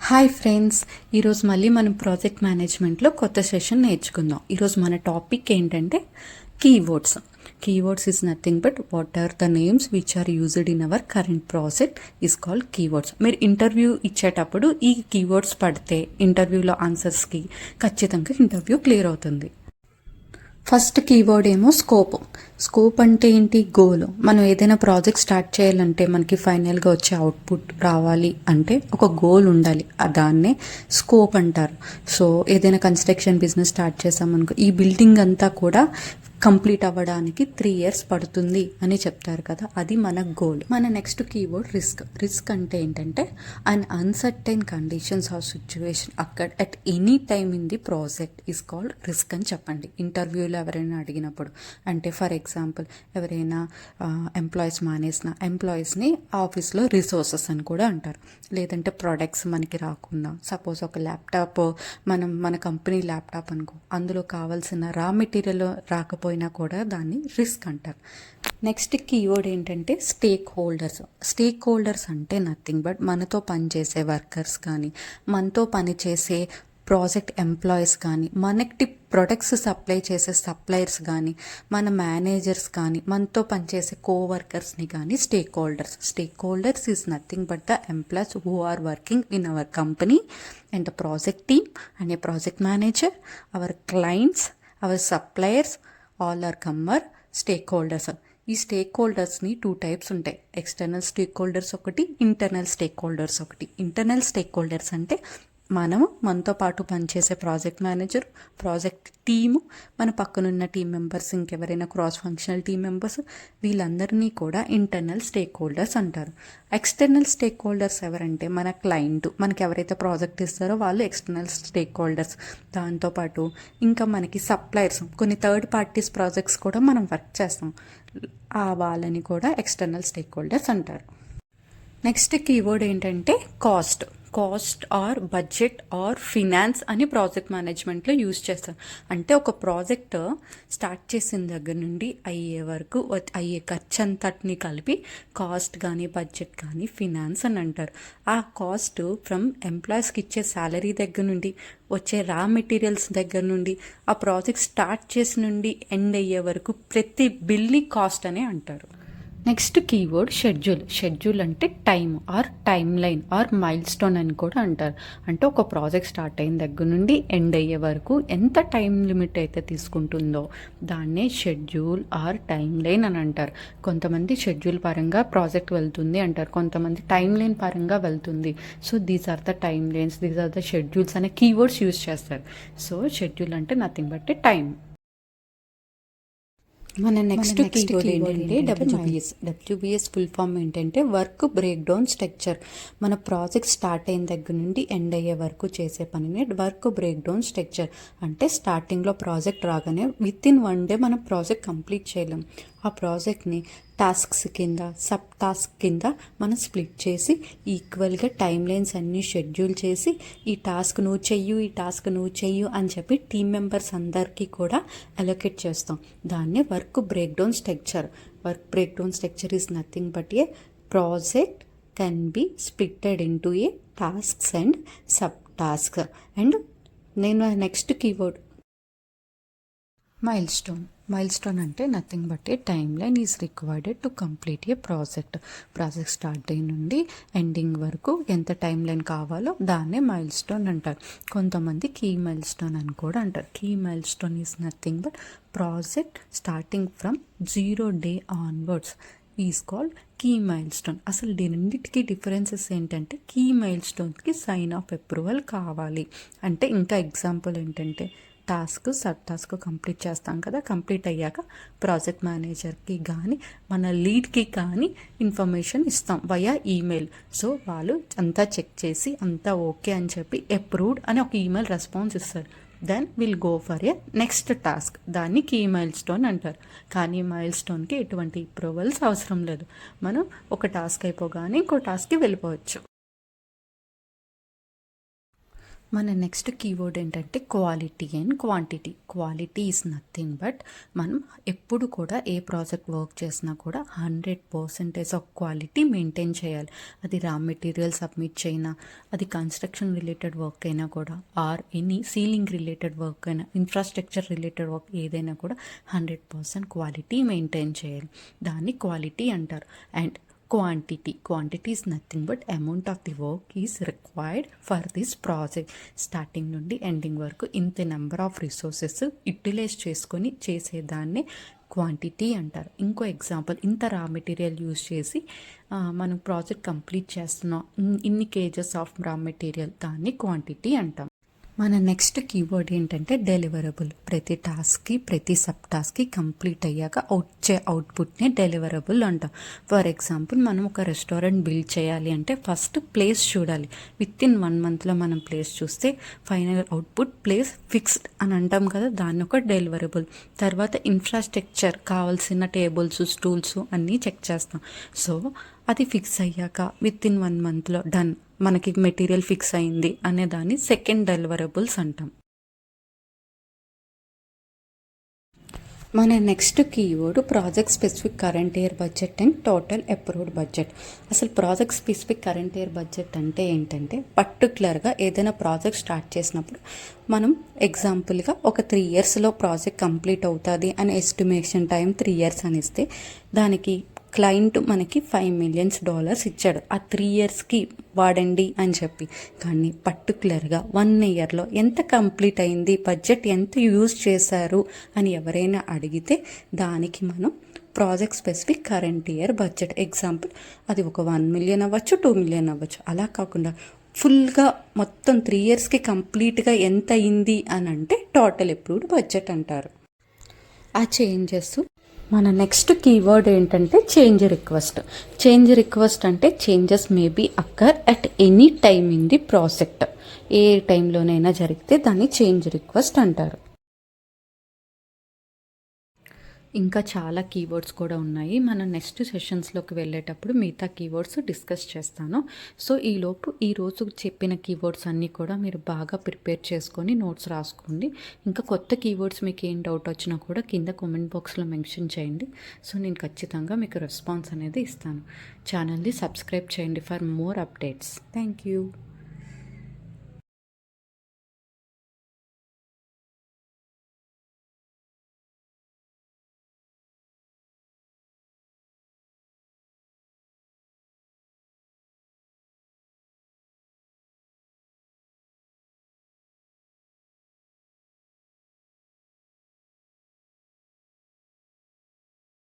Hi friends, ఈరోజు మళ్ళీ మనం ప్రాజెక్ట్ మేనేజ్మెంట్లో కొత్త సెషన్ నేర్చుకుందాం. ఈరోజు మన టాపిక్ ఏంటంటే keywords. Keywords is nothing but what are the names which are used in our current project is called keywords. మీరు ఇంటర్వ్యూ ఇచ్చేటప్పుడు ఈ కీవర్డ్స్ పడితే ఇంటర్వ్యూలో ఆన్సర్స్కి ఖచ్చితంగా ఇంటర్వ్యూ క్లియర్ అవుతుంది. ఫస్ట్ కీవర్డ్ ఏమో స్కోప్. స్కోప్ అంటే ఏంటి? గోల్. మనం ఏదైనా ప్రాజెక్ట్ స్టార్ట్ చేయాలంటే మనకి ఫైనల్గా వచ్చే అవుట్పుట్ రావాలి అంటే ఒక గోల్ ఉండాలి. దాన్నే స్కోప్ అంటారు. సో ఏదైనా కన్స్ట్రక్షన్ బిజినెస్ స్టార్ట్ చేసామనుకో, ఈ బిల్డింగ్ అంతా కూడా కంప్లీట్ అవ్వడానికి 3 years పడుతుంది అని చెప్తారు కదా, అది మన గోల్. మన నెక్స్ట్ కీవర్డ్ రిస్క్. రిస్క్ అంటే ఏంటంటే అన్ అన్సర్టైన్ కండిషన్స్ ఆర్ సిచ్యువేషన్ అక్కడ at any time in the project is called risk అని చెప్పండి. ఇంటర్వ్యూలో ఎవరైనా అడిగినప్పుడు, అంటే ఫర్ ఎగ్జాంపుల్ ఎవరైనా ఎంప్లాయీస్ మానేసిన ఎంప్లాయీస్ని ఆఫీస్లో రిసోర్సెస్ అని కూడా అంటారు. లేదంటే ప్రొడక్ట్స్ మనకి రాకుండా, సపోజ్ ఒక ల్యాప్టాప్ మన కంపెనీ ల్యాప్టాప్ అనుకో, అందులో కావాల్సిన రా మెటీరియల్ రాకపోయినా కూడా దాన్ని రిస్క్ అంటారు. నెక్స్ట్ కీవర్డ్ ఏంటంటే స్టేక్ హోల్డర్స్. స్టేక్ హోల్డర్స్ అంటే నథింగ్ బట్ మనతో పనిచేసే వర్కర్స్ కానీ, మనతో పనిచేసే ప్రాజెక్ట్ ఎంప్లాయీస్ కానీ, మనకి ప్రొడక్ట్స్ సప్లై చేసే సప్లయర్స్ కానీ, మన మేనేజర్స్ కానీ, మనతో పనిచేసే కోవర్కర్స్ని కానీ stake holders. Stake holders is nothing but the employees who are working in our company and the project team and a project manager, our clients, our suppliers, all are common stake holders. ఈ stake హోల్డర్స్ని 2 types ఉంటాయి. External stake holders ఒకటి, internal stake holders ఒకటి. Internal stake holders అంటే మనతో పాటు పనిచేసే project manager, project team, మన పక్కనున్న టీం మెంబర్స్, ఇంకెవరైనా క్రాస్ ఫంక్షనల్ టీం మెంబర్స్, వీళ్ళందరినీ కూడా ఇంటర్నల్ స్టేక్ హోల్డర్స్ అంటారు. ఎక్స్టర్నల్ స్టేక్ హోల్డర్స్ ఎవరంటే మన క్లయింట్, మనకి ఎవరైతే ప్రాజెక్ట్ ఇస్తారో వాళ్ళు ఎక్స్టర్నల్ స్టేక్ హోల్డర్స్. దాంతోపాటు ఇంకా మనకి సప్లయర్స్, కొన్ని థర్డ్ పార్టీస్ ప్రాజెక్ట్స్ కూడా మనం వర్క్ చేస్తాం, వాళ్ళని కూడా ఎక్స్టర్నల్ స్టేక్ హోల్డర్స్ అంటారు. నెక్స్ట్ కీవర్డ్ ఏంటంటే cost. Cost or budget or finance అని ప్రాజెక్ట్ మేనేజ్మెంట్లో యూజ్ చేస్తాం. అంటే ఒక ప్రాజెక్ట్ స్టార్ట్ చేసిన దగ్గర నుండి అయ్యే వరకు అయ్యే ఖర్చు అంతటిని కలిపి కాస్ట్ కానీ, బడ్జెట్ కానీ, ఫినాన్స్ అని అంటారు. ఆ కాస్ట్ ఫ్రమ్ ఎంప్లాయీస్కి ఇచ్చే శాలరీ దగ్గర నుండి, వచ్చే రా మెటీరియల్స్ దగ్గర నుండి, ఆ ప్రాజెక్ట్ స్టార్ట్ చేసి నుండి ఎండ్ అయ్యే వరకు ప్రతి బిల్ని కాస్ట్ అనే అంటారు. Next keyword schedule. షెడ్యూల్ అంటే time or timeline or milestone అని కూడా అంటారు. అంటే ఒక ప్రాజెక్ట్ స్టార్ట్ అయిన దగ్గర నుండి ఎండ్ అయ్యే వరకు ఎంత టైం లిమిట్ అయితే తీసుకుంటుందో దాన్నే షెడ్యూల్ ఆర్ టైమ్ లైన్ అని అంటారు. కొంతమంది షెడ్యూల్ పరంగా ప్రాజెక్ట్ వెళ్తుంది అంటారు, కొంతమంది టైమ్ లైన్ పరంగా వెళ్తుంది. So these are the timelines, these are the schedules అనే కీవర్డ్స్ యూజ్ చేస్తారు. సో షెడ్యూల్ అంటే నథింగ్ బట్ టైం. మన నెక్స్ట్ కీవర్డ్ ఏంటంటే డబ్ల్యూబీఎస్. డబ్ల్యూబీఎస్ ఫుల్ ఫామ్ ఏంటంటే వర్క్ బ్రేక్ డౌన్ స్ట్రక్చర్. మన ప్రాజెక్ట్ స్టార్ట్ అయిన దగ్గర నుండి ఎండ్ అయ్యే వరకు చేసే పనిని వర్క్ బ్రేక్ డౌన్ స్ట్రక్చర్. అంటే స్టార్టింగ్లో ప్రాజెక్ట్ రాగానే విత్ ఇన్ 1 day మనం ప్రాజెక్ట్ కంప్లీట్ చేయలేం. ఆ ప్రాజెక్ట్ని టాస్క్స్ కింద, సబ్ టాస్క్ కింద మనం స్ప్లిట్ చేసి ఈక్వల్గా టైమ్ లైన్స్ అన్నీ షెడ్యూల్ చేసి, ఈ టాస్క్ నువ్వు చెయ్యు, ఈ టాస్క్ నువ్వు చెయ్యు అని చెప్పి టీమ్ మెంబర్స్ అందరికీ కూడా అలొకేట్ చేస్తాం. దాన్నే work breakdown structure. Work breakdown structure is nothing but a project can be splitted into a tasks and sub task. And నేను next keyword milestone. Milestone అంటే nothing but a timeline is required to complete a project. Project start అయిన నుండి ending వరకు ఎంత time line కావాలో దాన్నే mile stone అంటారు. కొంతమంది కీ మైల్ స్టోన్ అని కూడా అంటారు. Key milestone is nothing but project starting from 0 day onwards is called key milestone. అసలు దీనిన్నిటికీ డిఫరెన్సెస్ ఏంటంటే, కీ మైల్ స్టోన్కి సైన్ ఆఫ్ అప్రూవల్ కావాలి. అంటే ఇంకా ఎగ్జాంపుల్ ఏంటంటే, టాస్క్ సబ్ టాస్క్ కంప్లీట్ చేస్తాం కదా, కంప్లీట్ అయ్యాక ప్రాజెక్ట్ మేనేజర్కి కానీ మన లీడ్కి కానీ ఇన్ఫర్మేషన్ ఇస్తాం వయా ఈమెయిల్. సో వాళ్ళు అంతా చెక్ చేసి అంతా ఓకే అని చెప్పి అప్రూవ్డ్ అని ఒక ఈమెయిల్ రెస్పాన్స్ ఇస్తారు. Then will go for a next task. దాన్ని కీ మైల్ స్టోన్ అంటారు. కానీ మైల్ స్టోన్కి ఎటువంటి అప్రూవల్స్ అవసరం లేదు. మనం ఒక టాస్క్ అయిపోగానే ఇంకో టాస్క్కి వెళ్ళిపోవచ్చు. మన నెక్స్ట్ కీవర్డ్ ఏంటంటే quality and quantity. Quality is nothing but మనం ఎప్పుడు కూడా ఏ ప్రాజెక్ట్ వర్క్ చేసినా కూడా 100% ఆఫ్ క్వాలిటీ మెయింటైన్ చేయాలి. అది రా మెటీరియల్ సబ్మిట్ చేయనా, అది కన్స్ట్రక్షన్ రిలేటెడ్ వర్క్ అయినా కూడా, or any ceiling related work అయినా, ఇన్ఫ్రాస్ట్రక్చర్ రిలేటెడ్ వర్క్ ఏదైనా కూడా 100% క్వాలిటీ మెయింటైన్ చేయాలి. దాన్ని క్వాలిటీ అంటారు. And quantity is nothing but amount of the work is required for this project. Starting నుండి ఎండింగ్ వరకు ఇంత నెంబర్ ఆఫ్ రిసోర్సెస్ యూటిలైజ్ చేసుకొని చేసేదాన్ని క్వాంటిటీ అంటారు. ఇంకో ఎగ్జాంపుల్, ఇంత రా మెటీరియల్ యూజ్ చేసి మనం ప్రాజెక్ట్ కంప్లీట్ చేస్తున్నాం, ఇన్ని కేజెస్ ఆఫ్ రా మెటీరియల్, దాన్ని క్వాంటిటీ అంటాం. మన నెక్స్ట్ కీవర్డ్ ఏంటంటే డెలివరబుల్. ప్రతి టాస్క్కి, ప్రతి సబ్ టాస్క్కి కంప్లీట్ అయ్యాక వచ్చే అవుట్పుట్నే డెలివరబుల్ అంటాం. ఫర్ ఎగ్జాంపుల్, మనం ఒక రెస్టారెంట్ బిల్డ్ చేయాలి అంటే ఫస్ట్ ప్లేస్ చూడాలి. విత్ ఇన్ 1 monthలో మనం ప్లేస్ చూస్తే ఫైనల్ అవుట్పుట్ ప్లేస్ ఫిక్స్డ్ అని అంటాం కదా, దాన్ని ఒక డెలివరబుల్. తర్వాత ఇన్ఫ్రాస్ట్రక్చర్ కావాల్సిన టేబుల్స్, స్టూల్స్ అన్నీ చెక్ చేస్తాం. సో అది ఫిక్స్ అయ్యాక విత్ ఇన్ 1 monthలో డన్, మనకి మెటీరియల్ ఫిక్స్ అయింది అనే దాన్ని సెకండ్ డెలివరబుల్స్ అంటాం. మన next keyword project specific current year budget and total approved budget. అసలు project specific current year budget అంటే ఏంటంటే, పర్టికులర్గా ఏదైనా ప్రాజెక్ట్ స్టార్ట్ చేసినప్పుడు మనం ఎగ్జాంపుల్గా ఒక 3 yearsలో ప్రాజెక్ట్ కంప్లీట్ అవుతుంది అని ఎస్టిమేషన్ టైం 3 years అని ఇస్తే, దానికి క్లయింట్ మనకి $5 million ఇచ్చాడు ఆ 3 yearsకి వాడండి అని చెప్పి. కానీ పర్టికులర్గా 1 yearలో ఎంత కంప్లీట్ అయింది, బడ్జెట్ ఎంత యూజ్ చేశారు అని ఎవరైనా అడిగితే దానికి మనం project specific current year budget. Example, అది ఒక 1 million అవ్వచ్చు, 2 million అవ్వచ్చు. అలా కాకుండా ఫుల్గా మొత్తం 3 yearsకి కంప్లీట్గా ఎంత అయింది అని అంటే టోటల్ అప్రూవ్డ్ బడ్జెట్ అంటారు. ఆ చేంజెస్. మన నెక్స్ట్ కీవర్డ్ ఏంటంటే చేంజ్ రిక్వెస్ట్. చేంజ్ రిక్వెస్ట్ అంటే changes may be occur at any time in the project. ఏ టైంలోనైనా జరిగితే దాన్ని చేంజ్ రిక్వెస్ట్ అంటారు. ఇంకా చాలా కీవర్డ్స్ కూడా ఉన్నాయి. మనం నెక్స్ట్ సెషన్స్లోకి వెళ్ళేటప్పుడు మిగతా కీవర్డ్స్ డిస్కస్ చేస్తాను. సో ఈరోజు చెప్పిన కీవర్డ్స్ అన్నీ కూడా మీరు బాగా ప్రిపేర్ చేసుకొని నోట్స్ రాసుకోండి. ఇంకా కొత్త కీవర్డ్స్ మీకు ఏం డౌట్ వచ్చినా కూడా కింద కామెంట్ బాక్స్లో మెన్షన్ చేయండి. సో నేను ఖచ్చితంగా మీకు రెస్పాన్స్ అనేది ఇస్తాను. ఛానల్ని సబ్స్క్రైబ్ చేయండి for more updates. Thank you.